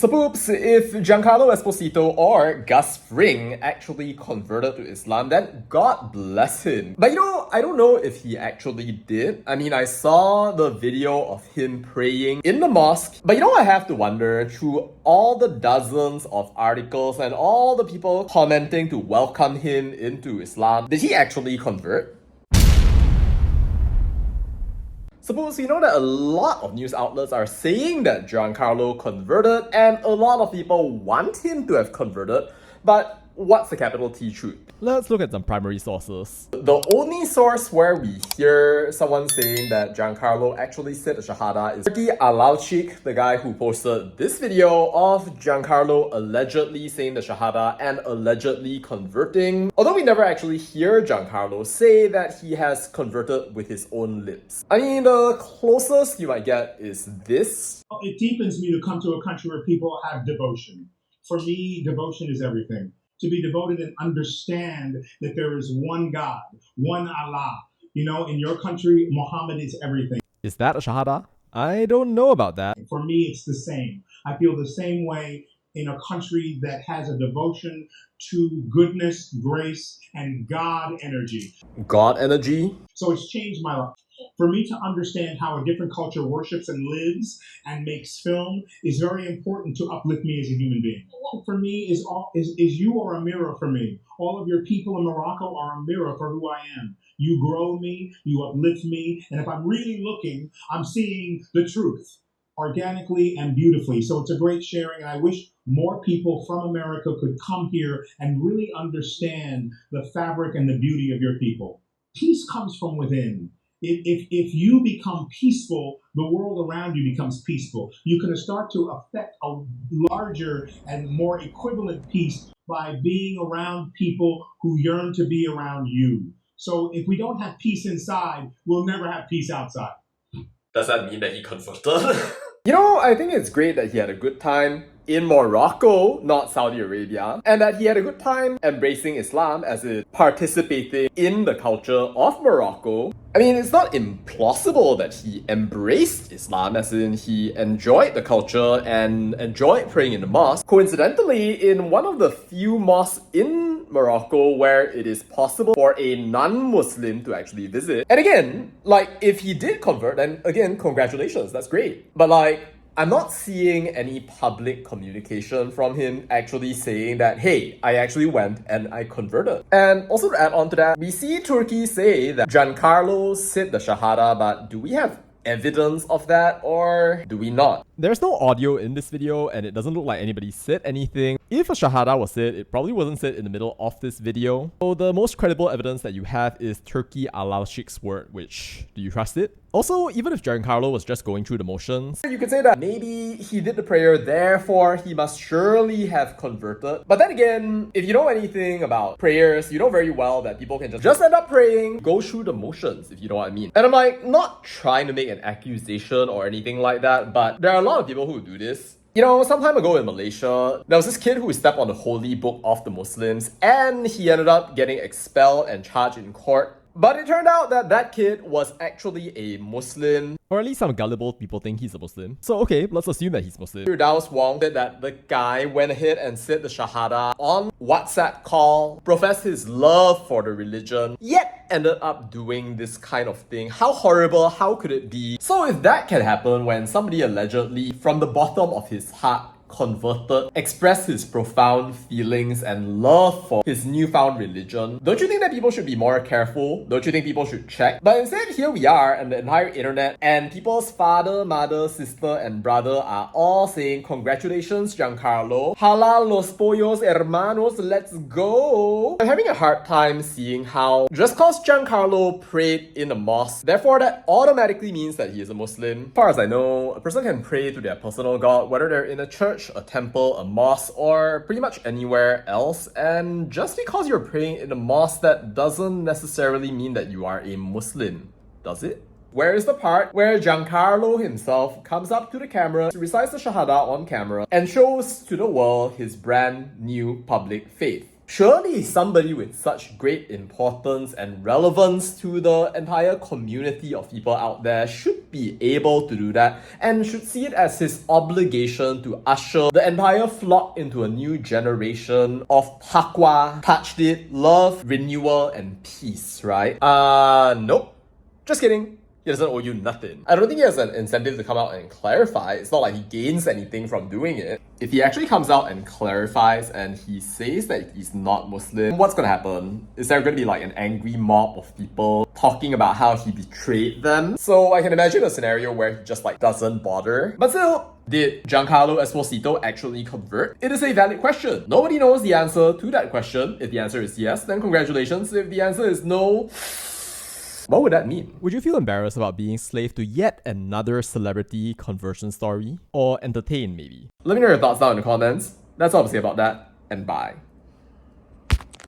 So poops, if Giancarlo Esposito or Gus Fring actually converted to Islam, then God bless him. But I don't know if he actually did. I mean, I saw the video of him praying in the mosque. But I have to wonder, through all the dozens of articles and all the people commenting to welcome him into Islam, did he actually convert? Suppose you know that a lot of news outlets are saying that Giancarlo converted and a lot of people want him to have converted, but what's the capital T truth? Let's look at some primary sources. The only source where we hear someone saying that Giancarlo actually said the Shahada is Turki Alalshikh, the guy who posted this video of Giancarlo allegedly saying the Shahada and allegedly converting. Although we never actually hear Giancarlo say that he has converted with his own lips. I mean, the closest you might get is this. It deepens me to come to a country where people have devotion. For me, devotion is everything. To be devoted and understand that there is one God, one Allah. In your country, Muhammad is everything. Is that a Shahada? I don't know about that. For me, it's the same. I feel the same way in a country that has a devotion to goodness, grace, and God energy. God energy? So it's changed my life. For me to understand how a different culture worships and lives and makes film is very important to uplift me as a human being. For me, is you are a mirror for me. All of your people in Morocco are a mirror for who I am. You grow me, you uplift me, and if I'm really looking, I'm seeing the truth organically and beautifully. So it's a great sharing, and I wish more people from America could come here and really understand the fabric and the beauty of your people. Peace comes from within. If you become peaceful, the world around you becomes peaceful. You can start to affect a larger and more equivalent peace by being around people who yearn to be around you. So if we don't have peace inside, we'll never have peace outside. Does that mean that he converted? I think it's great that he had a good time in Morocco, not Saudi Arabia, and that he had a good time embracing Islam as in participating in the culture of Morocco. I mean, it's not implausible that he embraced Islam, as in he enjoyed the culture and enjoyed praying in the mosque. Coincidentally, in one of the few mosques in Morocco where it is possible for a non-Muslim to actually visit. And again, if he did convert, then again, congratulations, that's great. But I'm not seeing any public communication from him actually saying that, hey, I actually went and I converted. And also to add on to that, we see Turkey say that Giancarlo said the Shahada, but do we have evidence of that or do we not? There's no audio in this video and it doesn't look like anybody said anything. If a Shahada was said, it probably wasn't said in the middle of this video. So the most credible evidence that you have is Turki Alalshikh's word, which, do you trust it? Also, even if Giancarlo was just going through the motions, you could say that maybe he did the prayer, therefore he must surely have converted. But then again, if you know anything about prayers, you know very well that people can just end up praying, go through the motions, if you know what I mean. And I'm not trying to make an accusation or anything like that, but there are a lot of people who do this. Some time ago in Malaysia, there was this kid who stepped on the holy book of the Muslims and he ended up getting expelled and charged in court. But it turned out that that kid was actually a Muslim. or at least some gullible people think he's a Muslim. So okay, let's assume that he's Muslim. Firdaus Wong said that the guy went ahead and said the Shahada on WhatsApp call, professed his love for the religion, yet ended up doing this kind of thing. How horrible, how could it be? So if that can happen when somebody allegedly, from the bottom of his heart, converted, expressed his profound feelings and love for his newfound religion, don't you think that people should be more careful? Don't you think people should check? But instead, here we are on the entire internet, and people's father, mother, sister, and brother are all saying, congratulations, Giancarlo. Halal, Los Pollos Hermanos, let's go. I'm having a hard time seeing how just cause Giancarlo prayed in a mosque, therefore that automatically means that he is a Muslim. As far as I know, a person can pray to their personal God, whether they're in a church, a temple, a mosque, or pretty much anywhere else. And just because you're praying in a mosque, that doesn't necessarily mean that you are a Muslim, does it? Where is the part where Giancarlo himself comes up to the camera, recites the Shahada on camera, and shows to the world his brand new public faith? Surely somebody with such great importance and relevance to the entire community of people out there should be able to do that and should see it as his obligation to usher the entire flock into a new generation of taqwa, tajdid, love, renewal, and peace, right? Nope. Just kidding. He doesn't owe you nothing. I don't think he has an incentive to come out and clarify. It's not like he gains anything from doing it. If he actually comes out and clarifies and he says that he's not Muslim, what's gonna happen? Is there gonna be like an angry mob of people talking about how he betrayed them? So I can imagine a scenario where he just like doesn't bother. But still, did Giancarlo Esposito actually convert? It is a valid question. Nobody knows the answer to that question. If the answer is yes, then congratulations. If the answer is no, what would that mean? Would you feel embarrassed about being slave to yet another celebrity conversion story? Or entertained, maybe? Let me know your thoughts down in the comments. That's all to say about that, and bye.